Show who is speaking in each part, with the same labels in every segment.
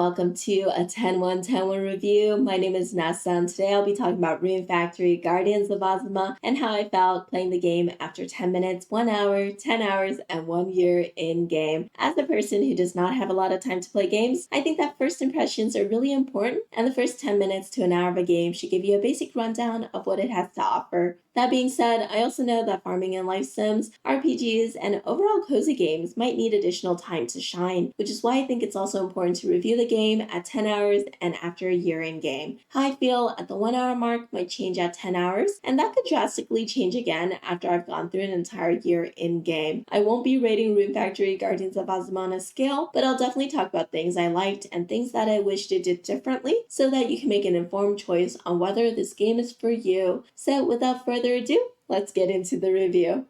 Speaker 1: welcome to a 10-1-10-1 review. My name is Nessa, and today I'll be talking about Rune Factory, Guardians of Azuma, and how I felt playing the game after 10 minutes, 1 hour, 10 hours, and 1 year in-game. As a person who does not have a lot of time to play games, I think that first impressions are really important, and the first 10 minutes to an hour of a game should give you a basic rundown of what it has to offer. That being said, I also know that farming and life sims, RPGs, and overall cozy games might need additional time to shine, which is why I think it's also important to review the game at 10 hours and after a year in game. How I feel at the 1 hour mark might change at 10 hours, and that could drastically change again after I've gone through an entire year in game. I won't be rating Rune Factory Guardians of Azuma on a scale, but I'll definitely talk about things I liked and things that I wished it did differently so that you can make an informed choice on whether this game is for you. So without further ado, let's get into the review.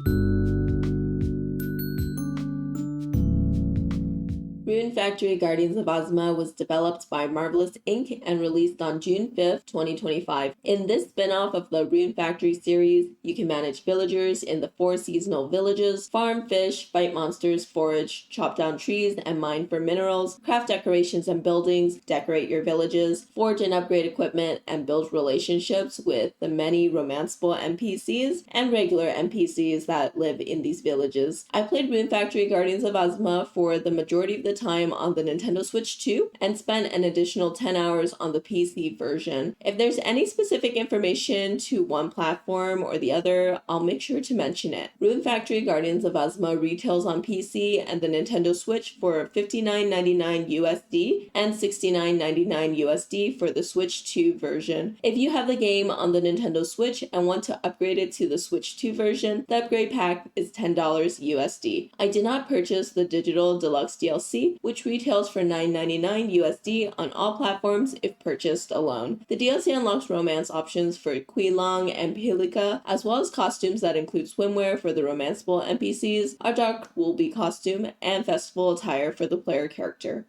Speaker 1: Rune Factory Guardians of Azuma was developed by Marvelous Inc. and released on June 5th, 2025. In this spin-off of the Rune Factory series, you can manage villagers in the 4 seasonal villages, farm fish, fight monsters, forage, chop down trees, and mine for minerals, craft decorations and buildings, decorate your villages, forge and upgrade equipment, and build relationships with the many romanceable NPCs and regular NPCs that live in these villages. I played Rune Factory Guardians of Azuma for the majority of the time on the Nintendo Switch 2 and spent an additional 10 hours on the PC version. If there's any specific information to one platform or the other, I'll make sure to mention it. Rune Factory Guardians of Azuma retails on PC and the Nintendo Switch for $59.99 USD and $69.99 USD for the Switch 2 version. If you have the game on the Nintendo Switch and want to upgrade it to the Switch 2 version, the upgrade pack is $10 USD. I did not purchase the digital deluxe DLC, which retails for $9.99 USD on all platforms if purchased alone. The DLC unlocks romance options for Quilong and Pilika, as well as costumes that include swimwear for the romanceable NPCs, a dark Woolby costume, and festival attire for the player character.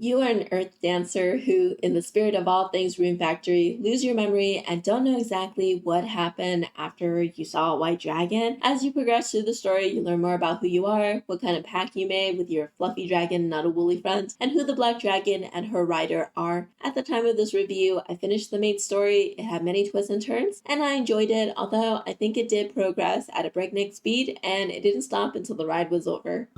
Speaker 1: You are an earth dancer who, in the spirit of all things Rune Factory, lose your memory and don't know exactly what happened after you saw a white dragon. As you progress through the story, you learn more about who you are, what kind of pact you made with your fluffy dragon, not a woolly friend, and who the black dragon and her rider are. At the time of this review, I finished the main story. It had many twists and turns, and I enjoyed it, although I think it did progress at a breakneck speed, and it didn't stop until the ride was over.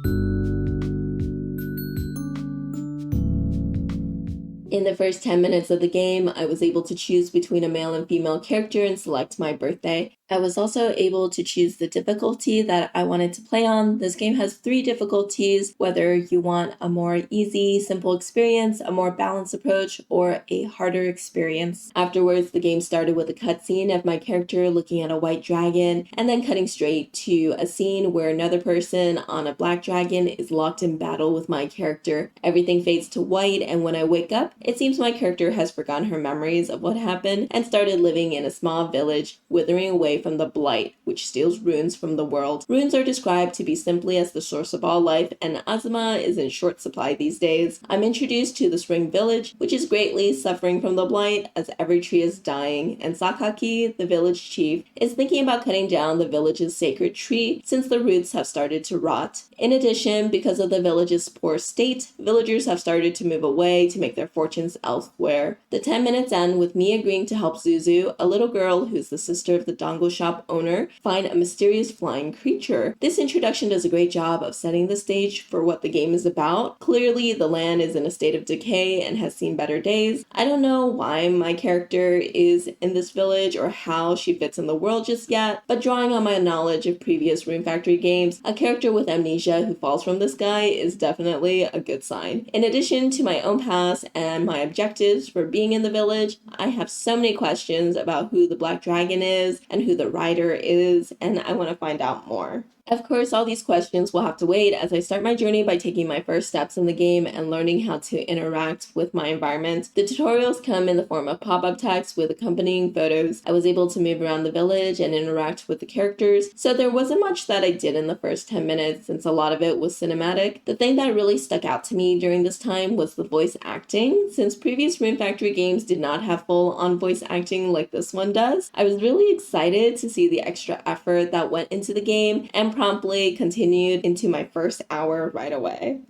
Speaker 1: In the first 10 minutes of the game, I was able to choose between a male and female character and select my birthday. I was also able to choose the difficulty that I wanted to play on. This game has 3 difficulties, whether you want a more easy, simple experience, a more balanced approach, or a harder experience. Afterwards, the game started with a cutscene of my character looking at a white dragon, and then cutting straight to a scene where another person on a black dragon is locked in battle with my character. Everything fades to white, and when I wake up, it seems my character has forgotten her memories of what happened and started living in a small village, withering away from the blight, which steals runes from the world. Runes are described to be simply as the source of all life, and Azuma is in short supply these days. I'm introduced to the spring village, which is greatly suffering from the blight as every tree is dying, and Sakaki, the village chief, is thinking about cutting down the village's sacred tree since the roots have started to rot. In addition, because of the village's poor state, villagers have started to move away to make their fortunes elsewhere. The 10 minutes end with me agreeing to help Zuzu, a little girl who's the sister of the dongo shop owner, find a mysterious flying creature. This introduction does a great job of setting the stage for what the game is about. Clearly, the land is in a state of decay and has seen better days. I don't know why my character is in this village or how she fits in the world just yet, but drawing on my knowledge of previous Rune Factory games, a character with amnesia who falls from the sky is definitely a good sign. In addition to my own past and my objectives for being in the village, I have so many questions about who the black dragon is and who the rider is, and I want to find out more. Of course, all these questions will have to wait as I start my journey by taking my first steps in the game and learning how to interact with my environment. The tutorials come in the form of pop-up text with accompanying photos. I was able to move around the village and interact with the characters, so there wasn't much that I did in the first 10 minutes since a lot of it was cinematic. The thing that really stuck out to me during this time was the voice acting. Since previous Rune Factory games did not have full-on voice acting like this one does, I was really excited to see the extra effort that went into the game and promptly continued into my first hour right away.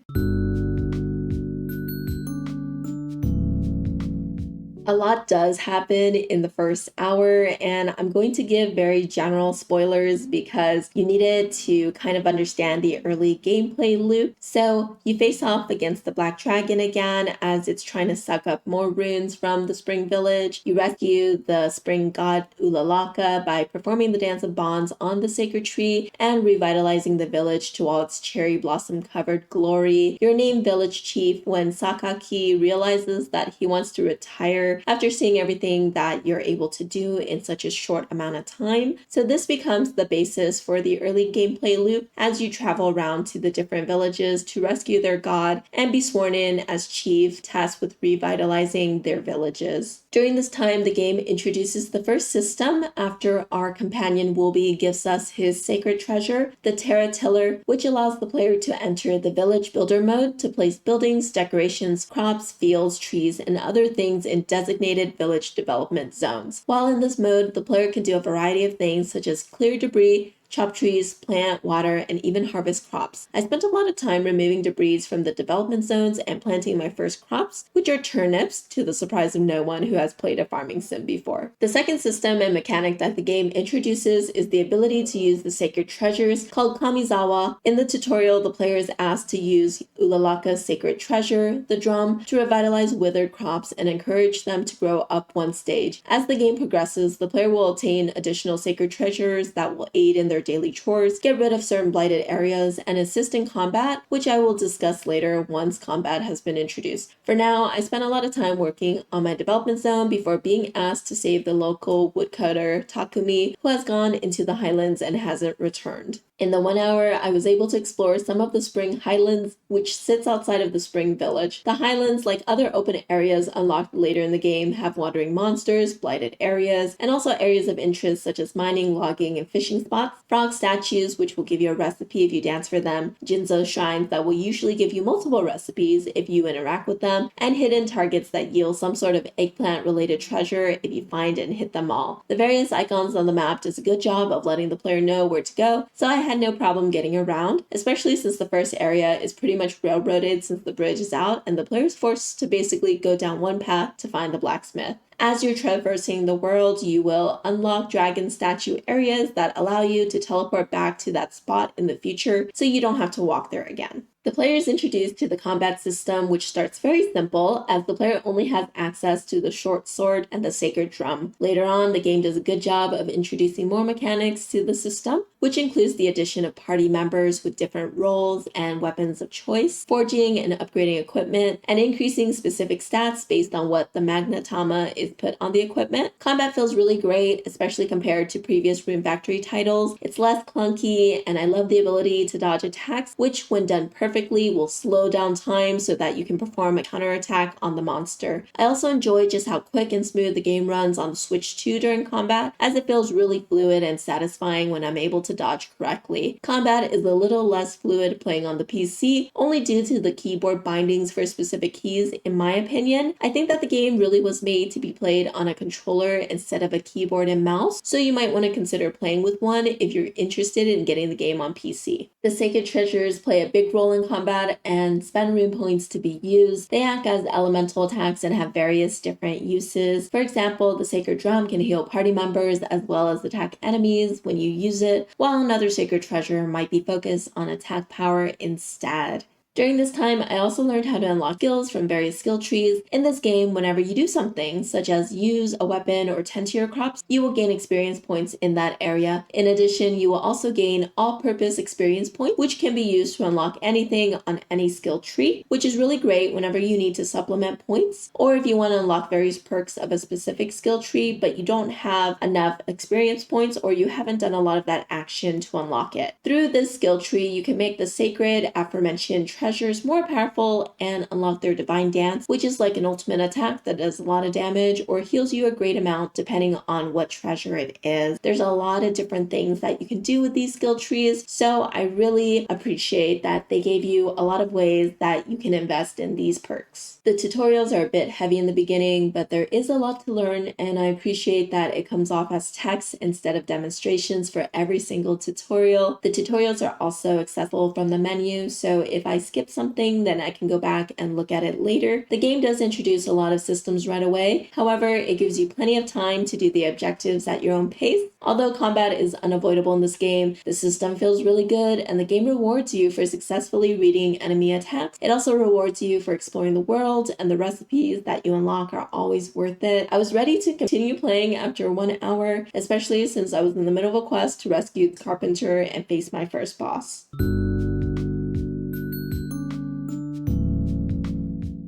Speaker 1: A lot does happen in the first hour, and I'm going to give very general spoilers because you needed to kind of understand the early gameplay loop. So you face off against the Black Dragon again as it's trying to suck up more runes from the Spring Village. You rescue the Spring God Ulalaka by performing the Dance of Bonds on the Sacred Tree and revitalizing the village to all its cherry blossom covered glory. You're named village chief when Sakaki realizes that he wants to retire after seeing everything that you're able to do in such a short amount of time. So this becomes the basis for the early gameplay loop as you travel around to the different villages to rescue their god and be sworn in as chief, tasked with revitalizing their villages. During this time, the game introduces the first system after our companion Wooby gives us his sacred treasure, the Terra Tiller, which allows the player to enter the village builder mode to place buildings, decorations, crops, fields, trees, and other things in designated village development zones. While in this mode, the player can do a variety of things such as clear debris, chop trees, plant, water, and even harvest crops. I spent a lot of time removing debris from the development zones and planting my first crops, which are turnips, to the surprise of no one who has played a farming sim before. The second system and mechanic that the game introduces is the ability to use the sacred treasures called Kamizawa. In the tutorial, the player is asked to use Ulalaka's sacred treasure, the drum, to revitalize withered crops and encourage them to grow up one stage. As the game progresses, the player will obtain additional sacred treasures that will aid in their daily chores, get rid of certain blighted areas, and assist in combat, which I will discuss later once combat has been introduced. For now, I spent a lot of time working on my development zone before being asked to save the local woodcutter Takumi, who has gone into the highlands and hasn't returned. In the 1 hour, I was able to explore some of the Spring Highlands, which sits outside of the Spring Village. The Highlands, like other open areas unlocked later in the game, have wandering monsters, blighted areas, and also areas of interest such as mining, logging, and fishing spots, frog statues, which will give you a recipe if you dance for them, Jinzo shrines that will usually give you multiple recipes if you interact with them, and hidden targets that yield some sort of eggplant-related treasure if you find and hit them all. The various icons on the map does a good job of letting the player know where to go, so I had no problem getting around, especially since the first area is pretty much railroaded since the bridge is out and the player is forced to basically go down one path to find the blacksmith. As you're traversing the world, you will unlock dragon statue areas that allow you to teleport back to that spot in the future so you don't have to walk there again. The player is introduced to the combat system, which starts very simple, as the player only has access to the short sword and the sacred drum. Later on, the game does a good job of introducing more mechanics to the system, which includes the addition of party members with different roles and weapons of choice, forging and upgrading equipment, and increasing specific stats based on what the magnetama is put on the equipment. Combat feels really great, especially compared to previous Rune Factory titles. It's less clunky, and I love the ability to dodge attacks, which when done perfectly will slow down time so that you can perform a counterattack on the monster. I also enjoy just how quick and smooth the game runs on the Switch 2 during combat, as it feels really fluid and satisfying when I'm able to dodge correctly. Combat is a little less fluid playing on the PC, only due to the keyboard bindings for specific keys, in my opinion. I think that the game really was made to be played on a controller instead of a keyboard and mouse, so you might want to consider playing with one if you're interested in getting the game on PC. The sacred treasures play a big role in combat and spend rune points to be used. They act as elemental attacks and have various different uses. For example, the sacred drum can heal party members as well as attack enemies when you use it, while another sacred treasure might be focused on attack power instead. During this time, I also learned how to unlock skills from various skill trees. In this game, whenever you do something, such as use a weapon or tend to your crops, you will gain experience points in that area. In addition, you will also gain all-purpose experience points, which can be used to unlock anything on any skill tree, which is really great whenever you need to supplement points, or if you want to unlock various perks of a specific skill tree, but you don't have enough experience points or you haven't done a lot of that action to unlock it. Through this skill tree, you can make the sacred aforementioned treasure treasures more powerful and unlock their divine dance, which is like an ultimate attack that does a lot of damage or heals you a great amount depending on what treasure it is. There's a lot of different things that you can do with these skill trees, so I really appreciate that they gave you a lot of ways that you can invest in these perks. The tutorials are a bit heavy in the beginning, but there is a lot to learn, and I appreciate that it comes off as text instead of demonstrations for every single tutorial. The tutorials are also accessible from the menu, so if I skip something, then I can go back and look at it later. The game does introduce a lot of systems right away. However, it gives you plenty of time to do the objectives at your own pace. Although combat is unavoidable in this game, the system feels really good, and the game rewards you for successfully reading enemy attacks. It also rewards you for exploring the world, and the recipes that you unlock are always worth it. I was ready to continue playing after 1 hour, especially since I was in the middle of a quest to rescue the carpenter and face my first boss.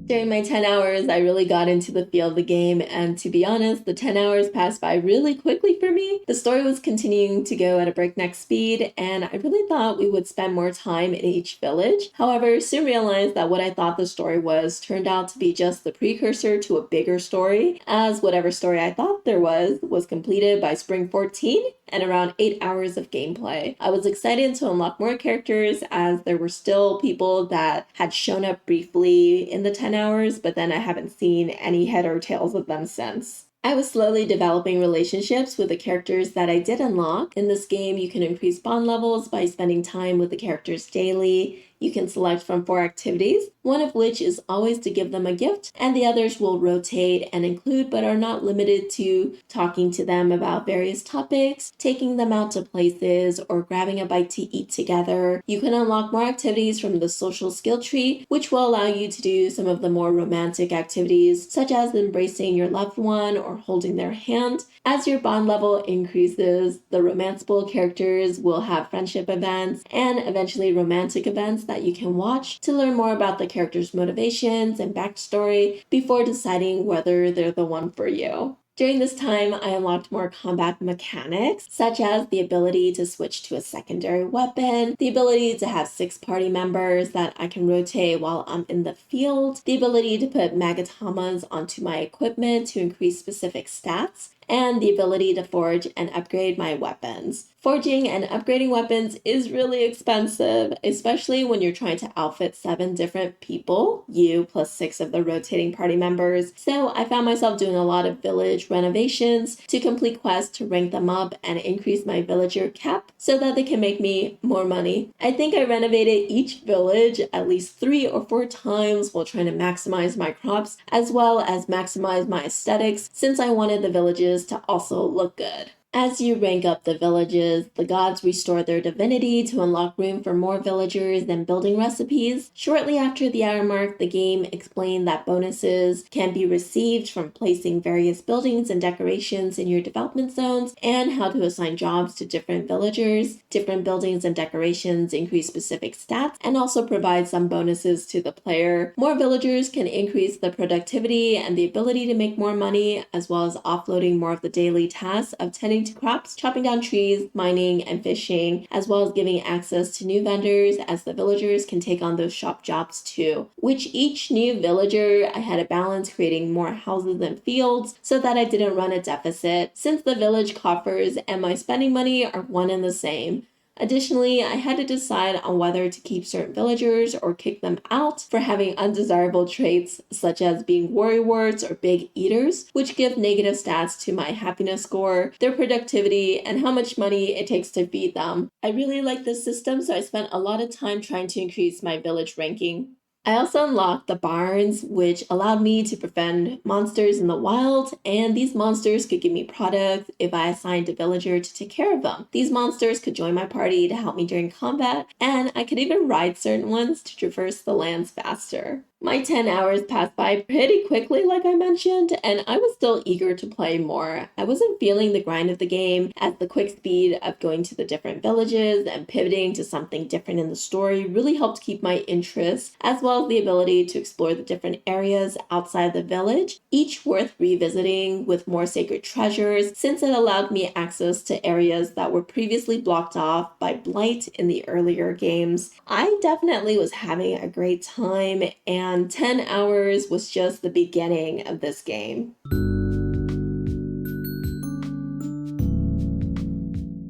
Speaker 1: During my 10 hours, I really got into the feel of the game, and to be honest, the 10 hours passed by really quickly for me. The story was continuing to go at a breakneck speed, and I really thought we would spend more time in each village. However, soon realized that what I thought the story was turned out to be just the precursor to a bigger story, as whatever story I thought there was completed by Spring 14 and around 8 hours of gameplay. I was excited to unlock more characters, as there were still people that had shown up briefly in the 10 hours, but then I haven't seen any head or tails of them since. I was slowly developing relationships with the characters that I did unlock. In this game, you can increase bond levels by spending time with the characters daily. You can select from 4 activities, one of which is always to give them a gift, and the others will rotate and include but are not limited to talking to them about various topics, taking them out to places, or grabbing a bite to eat together. You can unlock more activities from the social skill tree, which will allow you to do some of the more romantic activities, such as embracing your loved one or holding their hand. As your bond level increases, the romanceable characters will have friendship events and eventually romantic events that you can watch to learn more about the character's motivations and backstory before deciding whether they're the one for you. During this time, I unlocked more combat mechanics, such as the ability to switch to a secondary weapon, the ability to have 6 party members that I can rotate while I'm in the field, the ability to put magatamas onto my equipment to increase specific stats, and the ability to forge and upgrade my weapons. Forging and upgrading weapons is really expensive, especially when you're trying to outfit 7 different people, you plus 6 of the rotating party members. So I found myself doing a lot of village renovations to complete quests to rank them up and increase my villager cap so that they can make me more money. I think I renovated each village at least 3 or 4 times while trying to maximize my crops as well as maximize my aesthetics, since I wanted the villages to also look good. As you rank up the villages, the gods restore their divinity to unlock room for more villagers and building recipes. Shortly after the hour mark, the game explained that bonuses can be received from placing various buildings and decorations in your development zones, and how to assign jobs to different villagers. Different buildings and decorations increase specific stats and also provide some bonuses to the player. More villagers can increase the productivity and the ability to make more money, as well as offloading more of the daily tasks of tending to crops, chopping down trees, mining, and fishing, as well as giving access to new vendors, as the villagers can take on those shop jobs too. Which each new villager, I had a balance creating more houses and fields so that I didn't run a deficit, since the village coffers and my spending money are one and the same. Additionally, I had to decide on whether to keep certain villagers or kick them out for having undesirable traits such as being worrywarts or big eaters, which give negative stats to my happiness score, their productivity, and how much money it takes to feed them. I really like this system, so I spent a lot of time trying to increase my village ranking. I also unlocked the barns, which allowed me to befriend monsters in the wild, and these monsters could give me products if I assigned a villager to take care of them. These monsters could join my party to help me during combat, and I could even ride certain ones to traverse the lands faster. My 10 hours passed by pretty quickly, like I mentioned, and I was still eager to play more. I wasn't feeling the grind of the game, as the quick speed of going to the different villages and pivoting to something different in the story really helped keep my interest, as well well as the ability to explore the different areas outside the village, each worth revisiting with more sacred treasures since it allowed me access to areas that were previously blocked off by blight in the earlier games. I definitely was having a great time, and 10 hours was just the beginning of this game.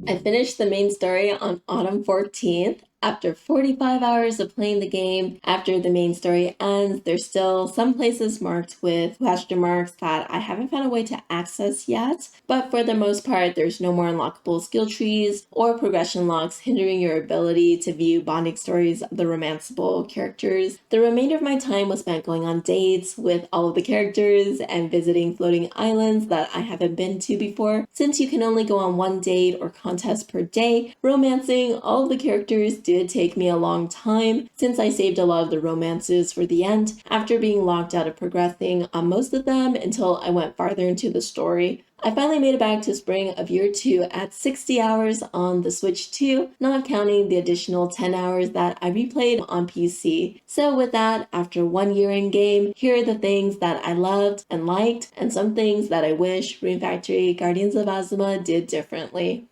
Speaker 1: I finished the main story on Autumn 14th. After 45 hours of playing the game, after the main story ends, there's still some places marked with question marks that I haven't found a way to access yet, but for the most part, there's no more unlockable skill trees or progression locks hindering your ability to view bonding stories of the romanceable characters. The remainder of my time was spent going on dates with all of the characters and visiting floating islands that I haven't been to before. Since you can only go on one date or contest per day, romancing all of the characters did take me a long time since I saved a lot of the romances for the end after being locked out of progressing on most of them until I went farther into the story. I finally made it back to spring of year 2 at 60 hours on the Switch 2, not counting the additional 10 hours that I replayed on PC. So with that, after 1 year in game, here are the things that I loved and liked, and some things that I wish Rune Factory Guardians of Azuma did differently.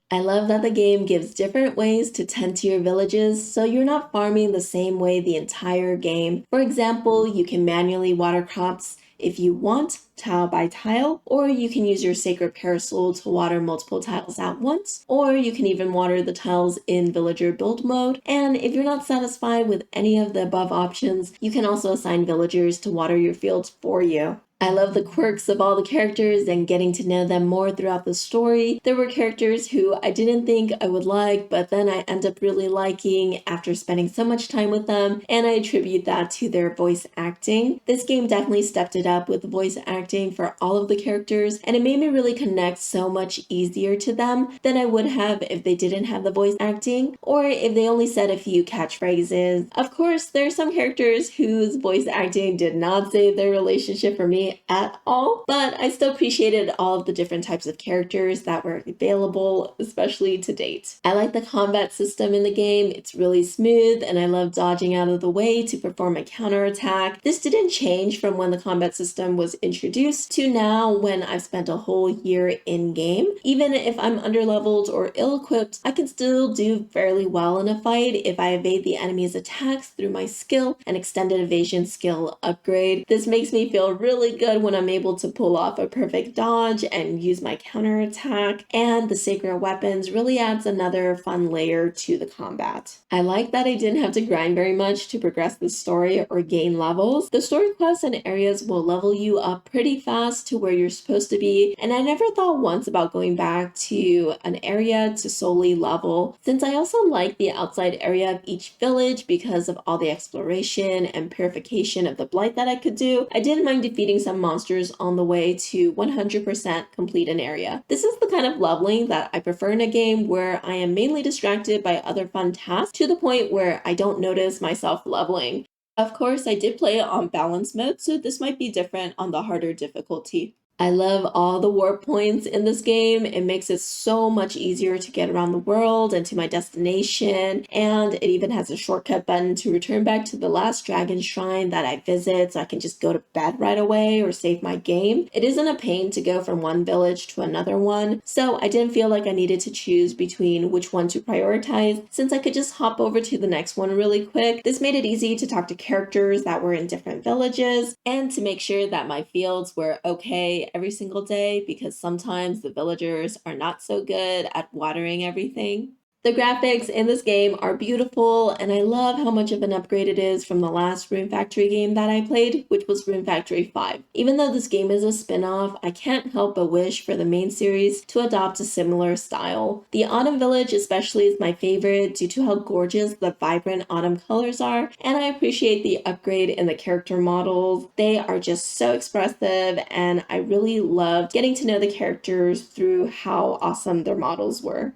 Speaker 1: I love that the game gives different ways to tend to your villages, so you're not farming the same way the entire game. For example, you can manually water crops if you want, tile by tile, or you can use your sacred parasol to water multiple tiles at once, or you can even water the tiles in villager build mode. And if you're not satisfied with any of the above options, you can also assign villagers to water your fields for you. I love the quirks of all the characters and getting to know them more throughout the story. There were characters who I didn't think I would like, but then I end up really liking after spending so much time with them, and I attribute that to their voice acting. This game definitely stepped it up with the voice acting for all of the characters, and it made me really connect so much easier to them than I would have if they didn't have the voice acting, or if they only said a few catchphrases. Of course, there are some characters whose voice acting did not save their relationship for me at all, but I still appreciated all of the different types of characters that were available, especially to date. I like the combat system in the game. It's really smooth, and I love dodging out of the way to perform a counterattack. This didn't change from when the combat system was introduced to now when I've spent a whole year in game. Even if I'm underleveled or ill-equipped, I can still do fairly well in a fight if I evade the enemy's attacks through my skill and extended evasion skill upgrade. This makes me feel really good when I'm able to pull off a perfect dodge and use my counterattack, and the sacred weapons really adds another fun layer to the combat. I like that I didn't have to grind very much to progress the story or gain levels. The story quests and areas will level you up pretty fast to where you're supposed to be, and I never thought once about going back to an area to solely level, since I also like the outside area of each village because of all the exploration and purification of the blight that I could do. I didn't mind defeating some monsters on the way to 100% complete an area. This is the kind of leveling that I prefer in a game where I am mainly distracted by other fun tasks to the point where I don't notice myself leveling. Of course, I did play it on balance mode, so this might be different on the harder difficulty. I love all the warp points in this game. It makes it so much easier to get around the world and to my destination, and it even has a shortcut button to return back to the last dragon shrine that I visit so I can just go to bed right away or save my game. It isn't a pain to go from one village to another one, so I didn't feel like I needed to choose between which one to prioritize since I could just hop over to the next one really quick. This made it easy to talk to characters that were in different villages and to make sure that my fields were okay every single day, because sometimes the villagers are not so good at watering everything. The graphics in this game are beautiful, and I love how much of an upgrade it is from the last Rune Factory game that I played, which was Rune Factory 5. Even though this game is a spin-off, I can't help but wish for the main series to adopt a similar style. The Autumn Village especially is my favorite due to how gorgeous the vibrant autumn colors are, and I appreciate the upgrade in the character models. They are just so expressive, and I really loved getting to know the characters through how awesome their models were.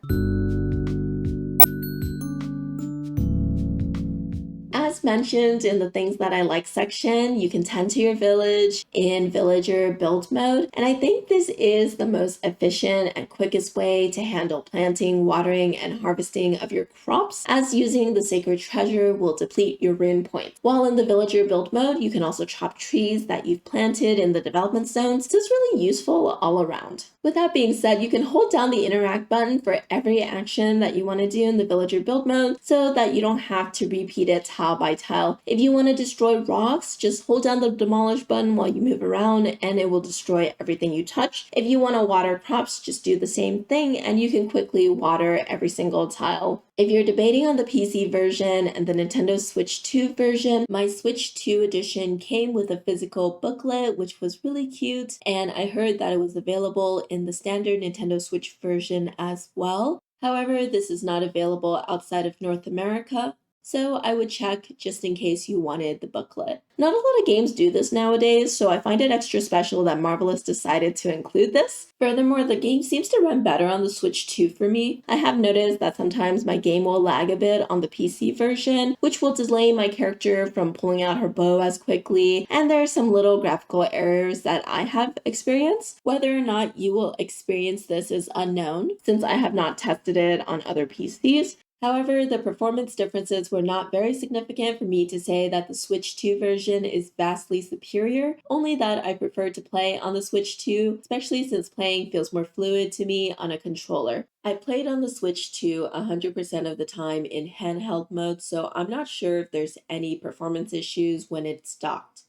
Speaker 1: As As mentioned in the things that I like section, you can tend to your village in villager build mode, and I think this is the most efficient and quickest way to handle planting, watering, and harvesting of your crops, as using the sacred treasure will deplete your rune points. While in the villager build mode, you can also chop trees that you've planted in the development zones, so it's really useful all around. With that being said, you can hold down the interact button for every action that you want to do in the villager build mode so that you don't have to repeat it tile by tile. If you want to destroy rocks, just hold down the demolish button while you move around and it will destroy everything you touch. If you want to water crops, just do the same thing and you can quickly water every single tile. If you're debating on the PC version and the Nintendo Switch 2 version, my Switch 2 edition came with a physical booklet, which was really cute, and I heard that it was available in the standard Nintendo Switch version as well. However, this is not available outside of North America, so I would check just in case you wanted the booklet. Not a lot of games do this nowadays, so I find it extra special that Marvelous decided to include this. Furthermore, the game seems to run better on the Switch 2 for me. I have noticed that sometimes my game will lag a bit on the PC version, which will delay my character from pulling out her bow as quickly, and there are some little graphical errors that I have experienced. Whether or not you will experience this is unknown, since I have not tested it on other PCs. However, the performance differences were not very significant for me to say that the Switch 2 version is vastly superior, only that I prefer to play on the Switch 2, especially since playing feels more fluid to me on a controller. I played on the Switch 2 100% of the time in handheld mode, so I'm not sure if there's any performance issues when it's docked.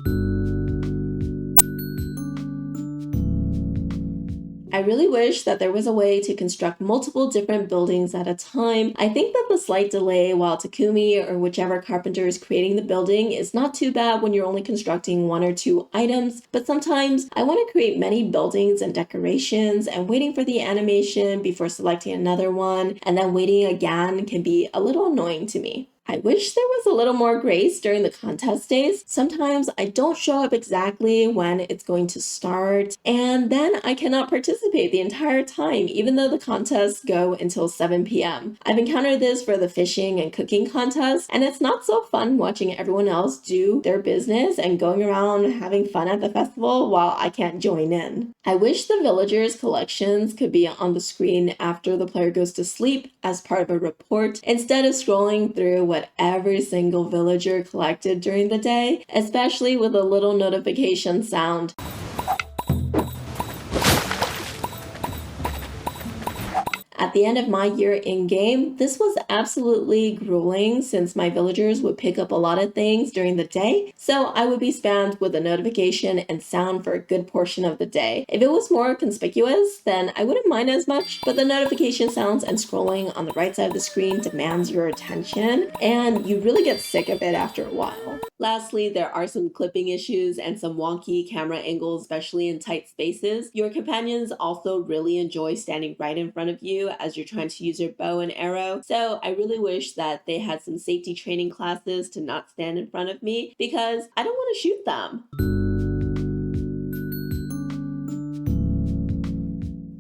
Speaker 1: I really wish that there was a way to construct multiple different buildings at a time. I think that the slight delay while Takumi or whichever carpenter is creating the building is not too bad when you're only constructing 1 or 2 items, but sometimes I want to create many buildings and decorations, and waiting for the animation before selecting another one and then waiting again can be a little annoying to me. I wish there was a little more grace during the contest days. Sometimes I don't show up exactly when it's going to start, and then I cannot participate the entire time, even though the contests go until 7 p.m. I've encountered this for the fishing and cooking contests, and it's not so fun watching everyone else do their business and going around having fun at the festival while I can't join in. I wish the villagers' collections could be on the screen after the player goes to sleep as part of a report, instead of scrolling through what every single villager collected during the day, especially with a little notification sound. At the end of my year in-game, this was absolutely grueling since my villagers would pick up a lot of things during the day, so I would be spammed with a notification and sound for a good portion of the day. If it was more conspicuous, then I wouldn't mind as much, but the notification sounds and scrolling on the right side of the screen demands your attention, and you really get sick of it after a while. Lastly, there are some clipping issues and some wonky camera angles, especially in tight spaces. Your companions also really enjoy standing right in front of you as you're trying to use your bow and arrow, so I really wish that they had some safety training classes to not stand in front of me because I don't want to shoot them.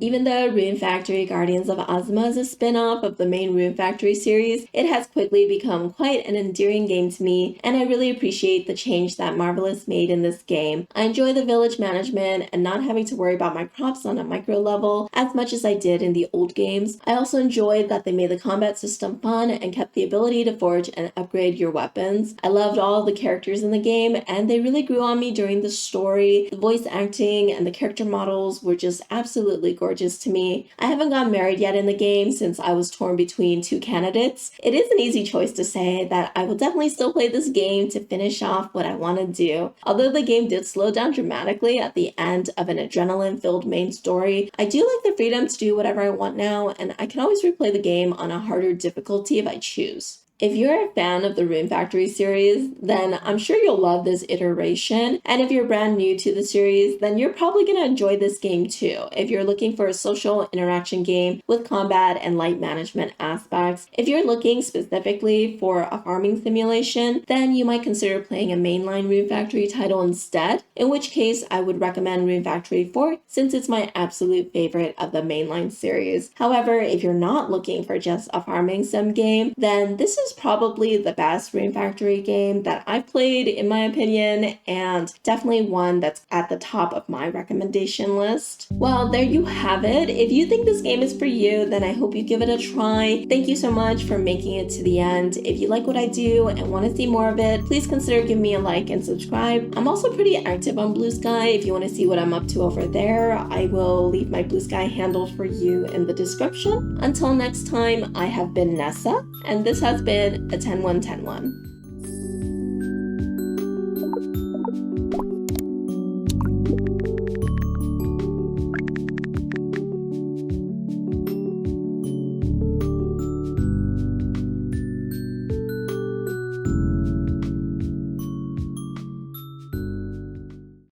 Speaker 1: Even though Rune Factory Guardians of Azuma is a spin-off of the main Rune Factory series, it has quickly become quite an endearing game to me, and I really appreciate the change that Marvelous made in this game. I enjoy the village management and not having to worry about my crops on a micro level as much as I did in the old games. I also enjoyed that they made the combat system fun and kept the ability to forge and upgrade your weapons. I loved all the characters in the game, and they really grew on me during the story. The voice acting and the character models were just absolutely gorgeous to me. I haven't gotten married yet in the game since I was torn between 2 candidates. It is an easy choice to say that I will definitely still play this game to finish off what I want to do. Although the game did slow down dramatically at the end of an adrenaline-filled main story, I do like the freedom to do whatever I want now, and I can always replay the game on a harder difficulty if I choose. If you're a fan of the Rune Factory series, then I'm sure you'll love this iteration. And if you're brand new to the series, then you're probably going to enjoy this game too. If you're looking for a social interaction game with combat and light management aspects, if you're looking specifically for a farming simulation, then you might consider playing a mainline Rune Factory title instead, in which case I would recommend Rune Factory 4 since it's my absolute favorite of the mainline series. However, if you're not looking for just a farming sim game, then this is is probably the best Rune Factory game that I've played, in my opinion, and definitely one that's at the top of my recommendation list. Well, there you have it. If you think this game is for you, then I hope you give it a try. Thank you so much for making it to the end. If you like what I do and want to see more of it, please consider giving me a like and subscribe. I'm also pretty active on Blue Sky. If you want to see what I'm up to over there, I will leave my Blue Sky handle for you in the description. Until next time, I have been Nessa, and this has been a 10-1-10-1.